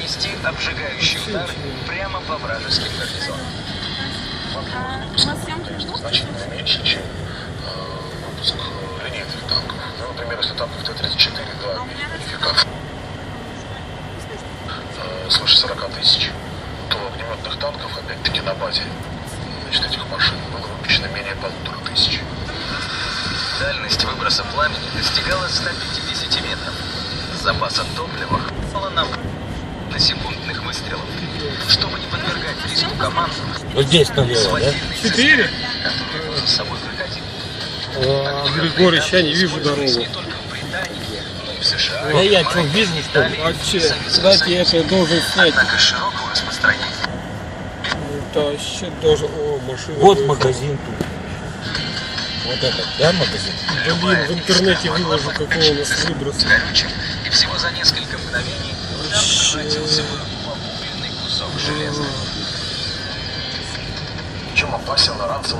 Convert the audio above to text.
нанести обжигающий удар прямо по вражеским гарнизонам. Значительно меньше, чем выпуск линейных танков. Ну, например, если танков Т-34, да, модификация свыше 40 тысяч, то огнеметных танков, опять-таки, на базе этих машин было выпущено менее 1500. Дальность выброса пламени достигала 150 метров. Запаса топлива хватало нам на секундных выстрелов. Чтобы не подвергать риску команду, Вот здесь налево, да? 4? которые за собой проходили. Григорьевич, я не вижу дорогу. Не только в Британии, но и в США. Да я что, вижу, что ли? Вообще, кстати, я это должен снять. Однако широкого распространения Вообще должен... О, машина. Вот магазин тут. Вот этот, да, магазин? Блин, в интернете выложу, какого у нас выброс. горючим, и всего за несколько мгновений удар превратился бы в обугленный кусок железа. Чем опасен ранцевый